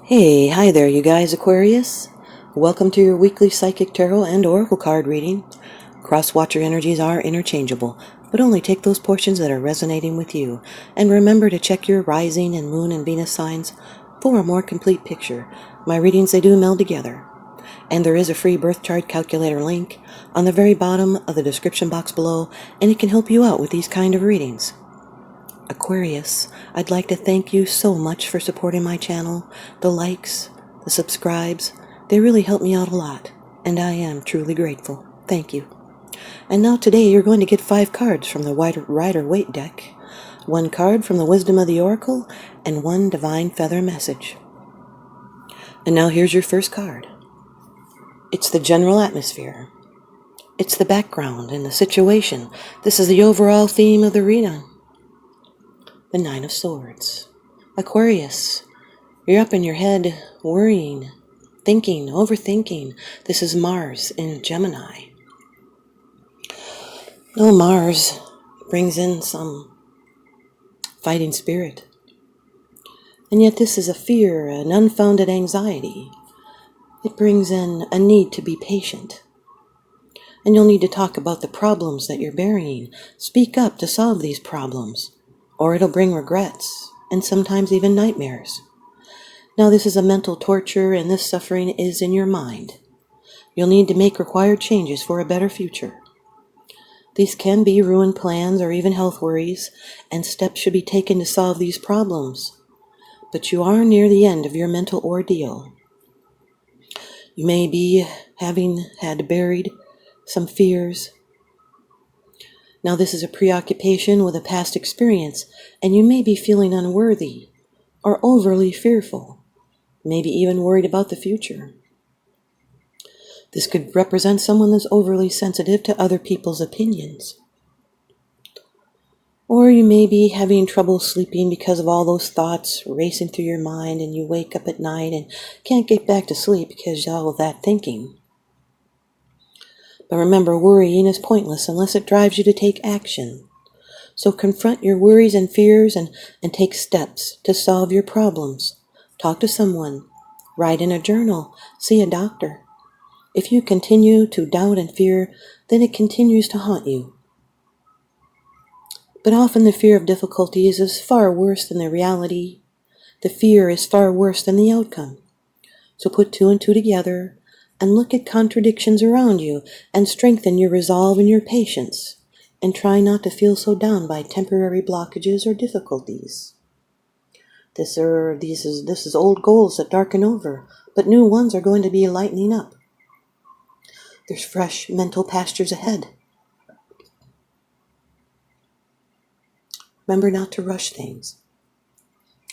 Hey, hi there, you guys, Aquarius. Welcome to your weekly Psychic Tarot and Oracle card reading. Cross-watcher energies are interchangeable, but only take those portions that are resonating with you. And remember to check your rising and moon and Venus signs for a more complete picture. My readings, they do meld together. And there is a free birth chart calculator link on the very bottom of the description box below, and it can help you out with these kind of readings. Aquarius, I'd like to thank you so much for supporting my channel. The likes, the subscribes, they really help me out a lot, and I am truly grateful. Thank you. And now today you're going to get 5 cards from the Rider-Waite deck, 1 card from the Wisdom of the Oracle, and 1 Divine Feather message. And now here's your first card. It's the general atmosphere. It's the background and the situation. This is the overall theme of the reading. The 9 of Swords. Aquarius, you're up in your head, worrying, thinking, overthinking. This is Mars in Gemini. Well, Mars brings in some fighting spirit. And yet this is a fear, an unfounded anxiety. It brings in a need to be patient. And you'll need to talk about the problems that you're burying. Speak up to solve these problems, or it'll bring regrets, and sometimes even nightmares. Now this is a mental torture, and this suffering is in your mind. You'll need to make required changes for a better future. These can be ruined plans or even health worries, and steps should be taken to solve these problems. But you are near the end of your mental ordeal. You may be having had buried some fears. Now this is a preoccupation with a past experience, and you may be feeling unworthy or overly fearful, maybe even worried about the future. This could represent someone that's overly sensitive to other people's opinions. Or you may be having trouble sleeping because of all those thoughts racing through your mind, and you wake up at night and can't get back to sleep because of all of that thinking. But remember, worrying is pointless unless it drives you to take action. So confront your worries and fears and take steps to solve your problems. Talk to someone. Write in a journal. See a doctor. If you continue to doubt and fear, then it continues to haunt you. But often the fear of difficulties is far worse than the reality. The fear is far worse than the outcome. So put 2 and 2 together and look at contradictions around you and strengthen your resolve and your patience, and try not to feel so down by temporary blockages or difficulties. This is old goals that darken over, but new ones are going to be lightening up. There's fresh mental pastures ahead. Remember not to rush things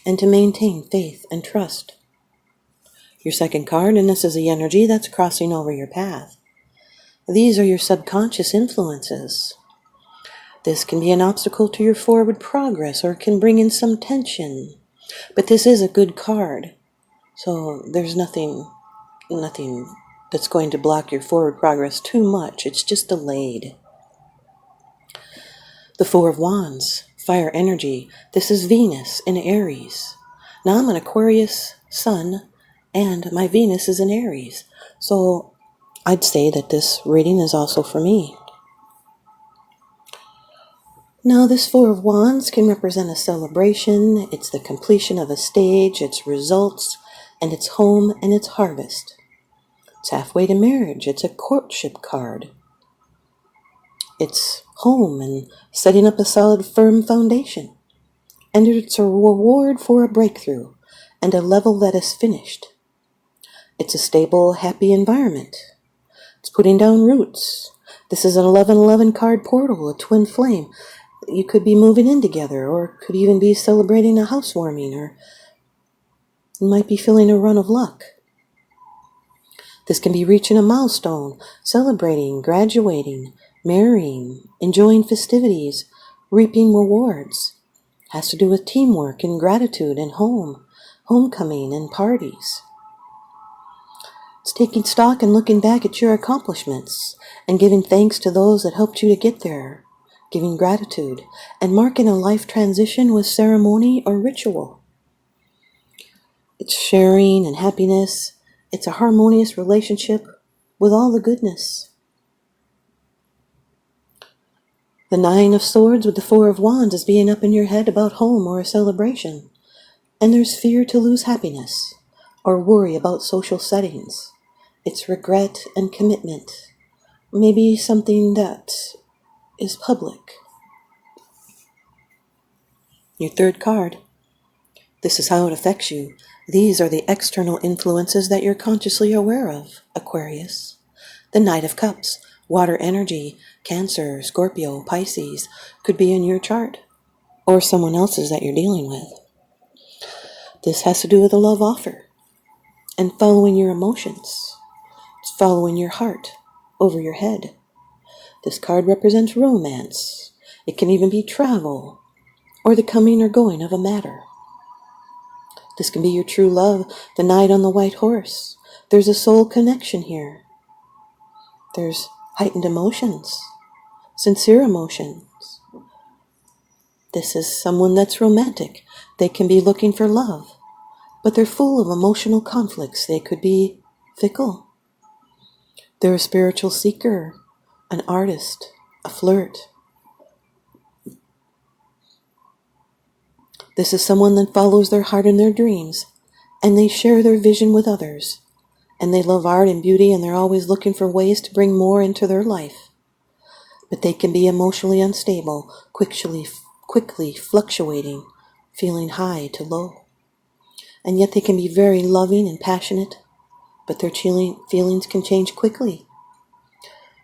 and to maintain faith and trust. Your second card, and this is the energy that's crossing over your path. These are your subconscious influences. This can be an obstacle to your forward progress or can bring in some tension. But this is a good card. So there's nothing that's going to block your forward progress too much. It's just delayed. The 4 of Wands, fire energy. This is Venus in Aries. Now I'm an Aquarius sun, and my Venus is in Aries. So I'd say that this reading is also for me. Now this 4 of Wands can represent a celebration. It's the completion of a stage, its results, and its home and its harvest. It's halfway to marriage. It's a courtship card. It's home and setting up a solid, firm foundation. And it's a reward for a breakthrough and a level that is finished. It's a stable, happy environment. It's putting down roots. This is an 1111 card portal, a twin flame. You could be moving in together, or could even be celebrating a housewarming, or you might be feeling a run of luck. This can be reaching a milestone, celebrating, graduating, marrying, enjoying festivities, reaping rewards. Has to do with teamwork and gratitude and homecoming and parties. It's taking stock and looking back at your accomplishments and giving thanks to those that helped you to get there, giving gratitude, and marking a life transition with ceremony or ritual. It's sharing and happiness. It's a harmonious relationship with all the goodness. The Nine of Swords with the Four of Wands is being up in your head about home or a celebration. And there's fear to lose happiness or worry about social settings. It's regret and commitment. Maybe something that is public. Your third card. This is how it affects you. These are the external influences that you're consciously aware of, Aquarius. The Knight of Cups, water energy, Cancer, Scorpio, Pisces, could be in your chart, or someone else's that you're dealing with. This has to do with a love offer and following your emotions. It's following your heart over your head. This card represents romance. It can even be travel or the coming or going of a matter. This can be your true love, the knight on the white horse. There's a soul connection here. There's heightened emotions, sincere emotions. This is someone that's romantic. They can be looking for love, but they're full of emotional conflicts. They could be fickle. They're a spiritual seeker, an artist, a flirt. This is someone that follows their heart and their dreams, and they share their vision with others. And they love art and beauty, and they're always looking for ways to bring more into their life. But they can be emotionally unstable, quickly fluctuating, feeling high to low. And yet they can be very loving and passionate, but their feelings can change quickly.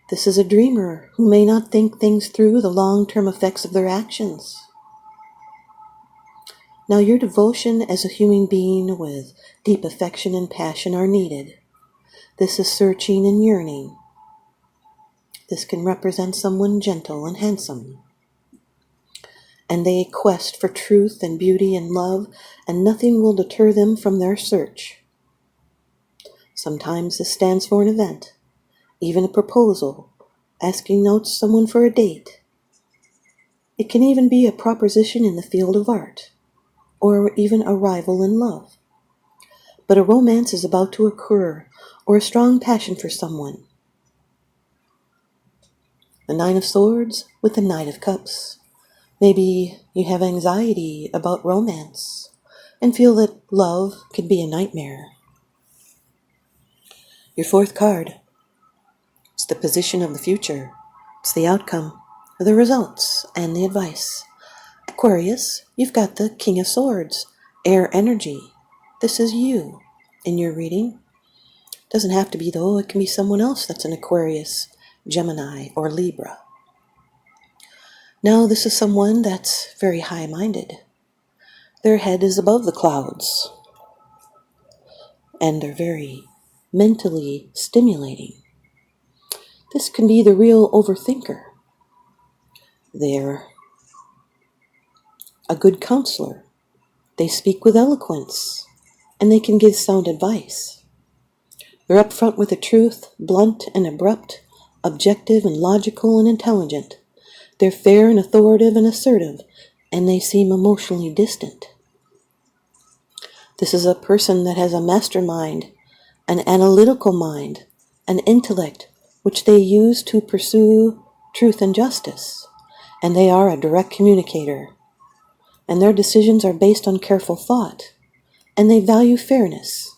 This is a dreamer who may not think things through the long-term effects of their actions. Now, your devotion as a human being with deep affection and passion are needed. This is searching and yearning. This can represent someone gentle and handsome. And they quest for truth and beauty and love, and nothing will deter them from their search. Sometimes this stands for an event, even a proposal, asking out someone for a date. It can even be a proposition in the field of art, or even a rival in love. But a romance is about to occur, or a strong passion for someone. The Nine of Swords with the Knight of Cups. Maybe you have anxiety about romance and feel that love can be a nightmare. Your fourth card. It's the position of the future. It's the outcome, the results, and the advice. Aquarius, you've got the King of Swords, air energy. This is you in your reading. Doesn't have to be though, it can be someone else that's an Aquarius, Gemini, or Libra. Now this is someone that's very high-minded. Their head is above the clouds, and they're very mentally stimulating. This can be the real overthinker. They're a good counselor. They speak with eloquence, and they can give sound advice. They're upfront with the truth, blunt and abrupt, objective and logical and intelligent. They're fair and authoritative and assertive, and they seem emotionally distant. This is a person that has a mastermind, an analytical mind, an intellect, which they use to pursue truth and justice. And they are a direct communicator. And their decisions are based on careful thought. And they value fairness.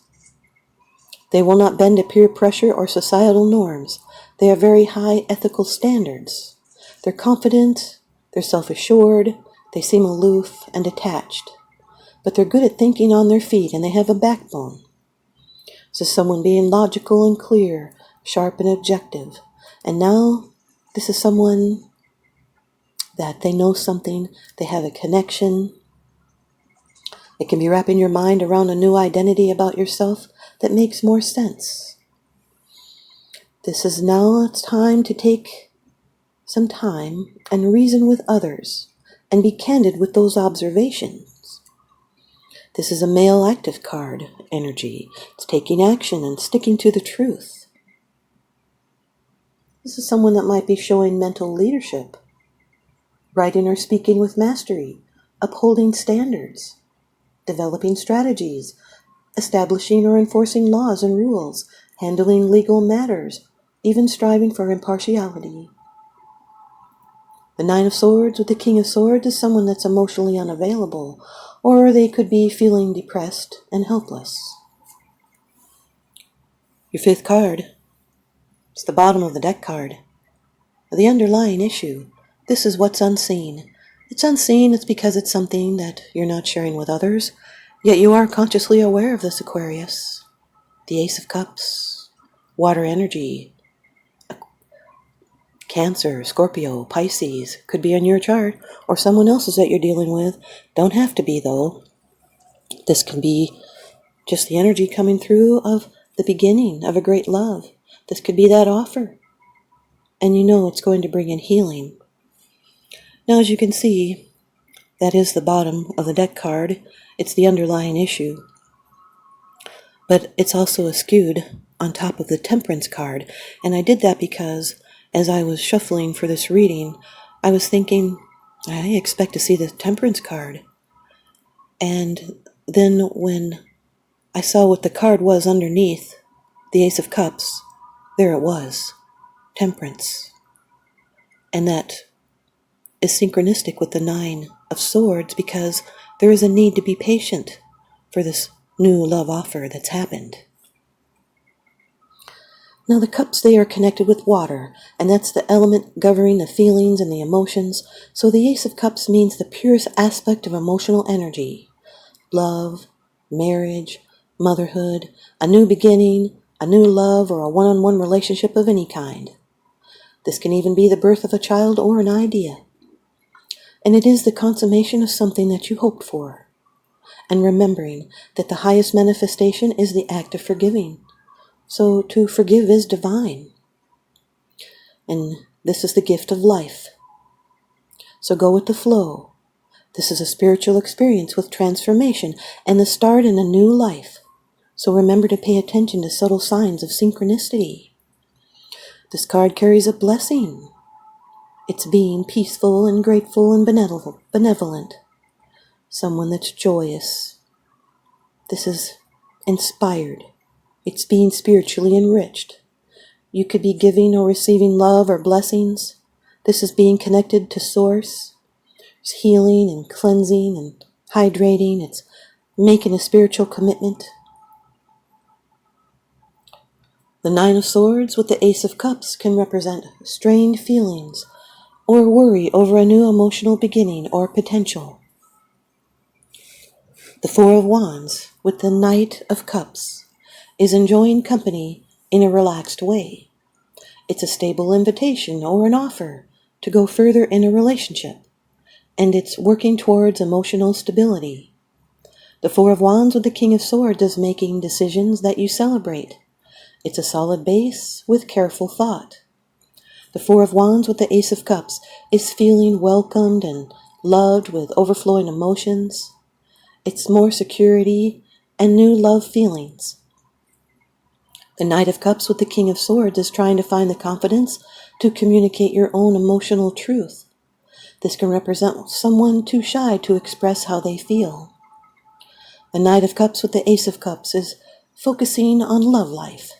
They will not bend to peer pressure or societal norms. They have very high ethical standards. They're confident, they're self-assured, they seem aloof and detached. But they're good at thinking on their feet, and they have a backbone. So someone being logical and clear, sharp and objective. And now this is someone that they know something, they have a connection. It can be wrapping your mind around a new identity about yourself that makes more sense. This is now it's time to take some time and reason with others and be candid with those observations. This is a male active card energy. It's taking action and sticking to the truth. This is someone that might be showing mental leadership, writing or speaking with mastery, upholding standards, developing strategies, establishing or enforcing laws and rules, handling legal matters, even striving for impartiality. The Nine of Swords with the King of Swords is someone that's emotionally unavailable, or they could be feeling depressed and helpless. Your fifth card, it's the bottom of the deck card. The underlying issue. This is what's unseen. It's unseen, it's because it's something that you're not sharing with others, yet you are consciously aware of this, Aquarius. The Ace of Cups, water energy, Cancer, Scorpio, Pisces, could be on your chart, or someone else's that you're dealing with. Don't have to be, though. This can be just the energy coming through of the beginning of a great love. This could be that offer. And you know it's going to bring in healing. Now, as you can see, that is the bottom of the deck card. It's the underlying issue. But it's also skewed on top of the Temperance card. And I did that because as I was shuffling for this reading, I was thinking, I expect to see the Temperance card. And then when I saw what the card was underneath, the Ace of Cups, there it was, Temperance. And that is synchronistic with the Nine of Swords because there is a need to be patient for this new love offer that's happened. Now the cups, they are connected with water, and that's the element governing the feelings and the emotions. So the Ace of Cups means the purest aspect of emotional energy. Love, marriage, motherhood, a new beginning, a new love, or a one-on-one relationship of any kind. This can even be the birth of a child or an idea. And it is the consummation of something that you hoped for. And remembering that the highest manifestation is the act of forgiving. So to forgive is divine. And this is the gift of life. So go with the flow. This is a spiritual experience with transformation and the start in a new life. So remember to pay attention to subtle signs of synchronicity. This card carries a blessing. It's being peaceful and grateful and benevolent. Someone that's joyous. This is inspired. It's being spiritually enriched. You could be giving or receiving love or blessings. This is being connected to Source. It's healing and cleansing and hydrating. It's making a spiritual commitment. The Nine of Swords with the Ace of Cups can represent strained feelings or worry over a new emotional beginning or potential. The Four of Wands with the Knight of Cups is enjoying company in a relaxed way. It's a stable invitation or an offer to go further in a relationship, and it's working towards emotional stability. The Four of Wands with the King of Swords is making decisions that you celebrate. It's a solid base with careful thought. The Four of Wands with the Ace of Cups is feeling welcomed and loved with overflowing emotions. It's more security and new love feelings. The Knight of Cups with the King of Swords is trying to find the confidence to communicate your own emotional truth. This can represent someone too shy to express how they feel. The Knight of Cups with the Ace of Cups is focusing on love life.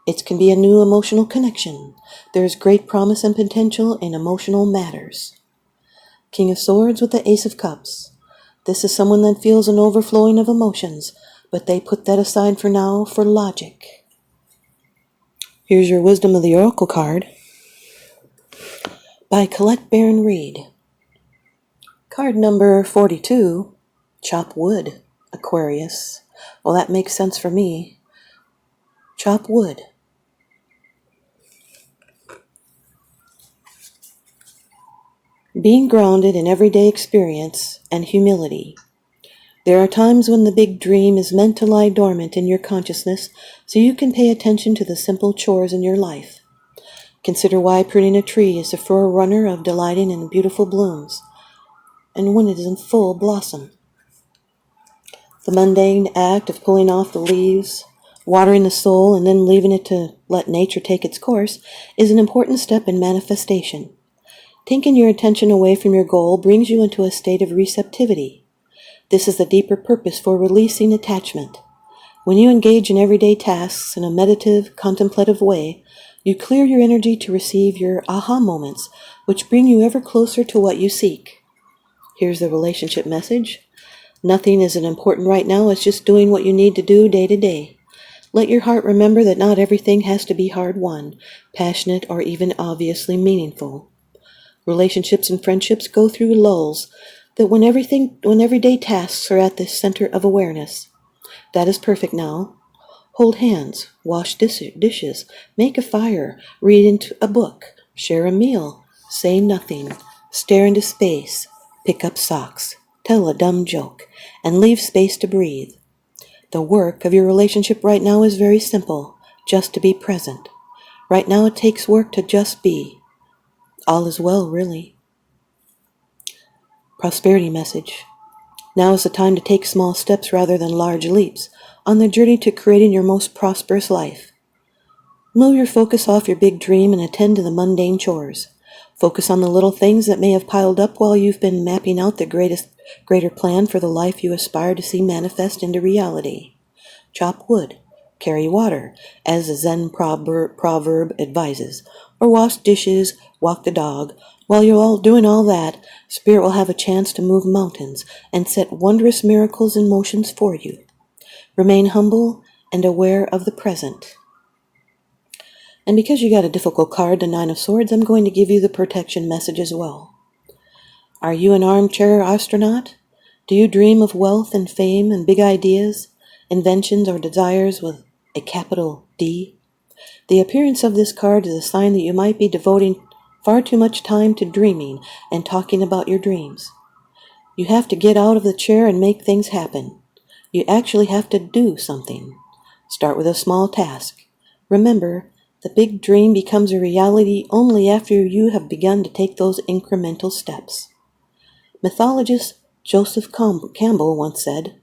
It can be a new emotional connection. There's great promise and potential in emotional matters. King of Swords with the Ace of Cups. This is someone that feels an overflowing of emotions, but they put that aside for now for logic. Here's your Wisdom of the Oracle card by Colette Baron Reed. Card number 42, Chop Wood, Aquarius. Well, that makes sense for me. Chop wood. Being grounded in everyday experience and humility. There are times when the big dream is meant to lie dormant in your consciousness so you can pay attention to the simple chores in your life. Consider why pruning a tree is the forerunner of delighting in beautiful blooms, and when it is in full blossom. The mundane act of pulling off the leaves, watering the soul, and then leaving it to let nature take its course is an important step in manifestation. Taking your attention away from your goal brings you into a state of receptivity. This is the deeper purpose for releasing attachment. When you engage in everyday tasks in a meditative, contemplative way, you clear your energy to receive your aha moments, which bring you ever closer to what you seek. Here's the relationship message. Nothing is as important right now as just doing what you need to do day to day. Let your heart remember that not everything has to be hard-won, passionate, or even obviously meaningful. Relationships and friendships go through lulls that when everyday tasks are at the center of awareness. That is perfect now. Hold hands, wash dishes, make a fire, read into a book, share a meal, say nothing, stare into space, pick up socks, tell a dumb joke, and leave space to breathe. The work of your relationship right now is very simple, just to be present. Right now it takes work to just be. All is well, really. Prosperity message. Now is the time to take small steps rather than large leaps on the journey to creating your most prosperous life. Move your focus off your big dream and attend to the mundane chores. Focus on the little things that may have piled up while you've been mapping out the greater plan for the life you aspire to see manifest into reality. Chop wood, carry water, as the Zen proverb advises, or wash dishes, walk the dog. While you're all doing all that, Spirit will have a chance to move mountains and set wondrous miracles in motions for you. Remain humble and aware of the present. And because you got a difficult card, the Nine of Swords, I'm going to give you the protection message as well. Are you an armchair astronaut? Do you dream of wealth and fame and big ideas, inventions or desires with a capital D? The appearance of this card is a sign that you might be devoting far too much time to dreaming and talking about your dreams. You have to get out of the chair and make things happen. You actually have to do something. Start with a small task. Remember, the big dream becomes a reality only after you have begun to take those incremental steps. Mythologist Joseph Campbell once said,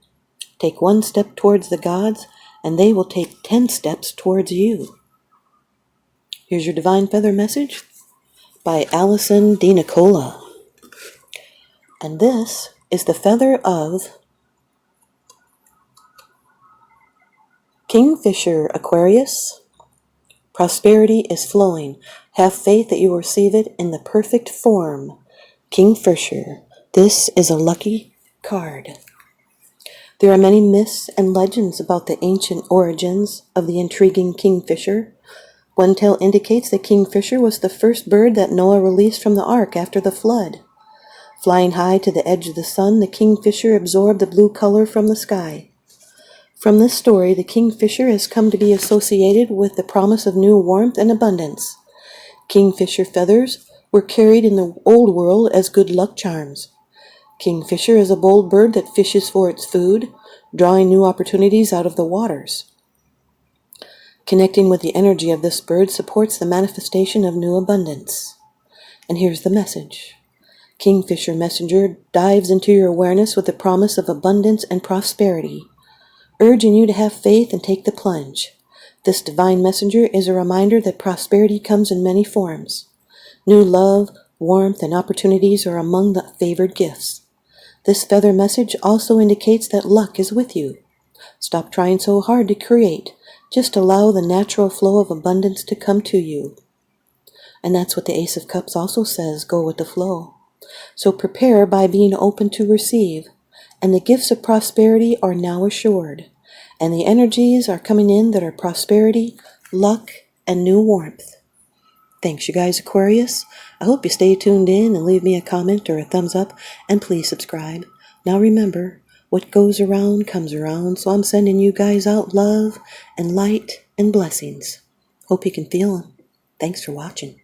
"Take one step towards the gods, and they will take 10 steps towards you." Here's your Divine Feather message by Allison Di Nicola. And this is the feather of Kingfisher, Aquarius. Prosperity is flowing. Have faith that you will receive it in the perfect form. Kingfisher. This is a lucky card. There are many myths and legends about the ancient origins of the intriguing kingfisher. One tale indicates that kingfisher was the first bird that Noah released from the ark after the flood. Flying high to the edge of the sun, the kingfisher absorbed the blue color from the sky. From this story, the kingfisher has come to be associated with the promise of new warmth and abundance. Kingfisher feathers were carried in the old world as good luck charms. Kingfisher is a bold bird that fishes for its food, drawing new opportunities out of the waters. Connecting with the energy of this bird supports the manifestation of new abundance. And here's the message. Kingfisher messenger dives into your awareness with the promise of abundance and prosperity, urging you to have faith and take the plunge. This divine messenger is a reminder that prosperity comes in many forms. New love, warmth, and opportunities are among the favored gifts. This feather message also indicates that luck is with you. Stop trying so hard to create. Just allow the natural flow of abundance to come to you. And that's what the Ace of Cups also says, go with the flow. So prepare by being open to receive. And the gifts of prosperity are now assured. And the energies are coming in that are prosperity, luck, and new warmth. Thanks, you guys, Aquarius. I hope you stay tuned in and leave me a comment or a thumbs up, and please subscribe. Now remember, what goes around comes around, so I'm sending you guys out love and light and blessings. Hope you can feel them. Thanks for watching.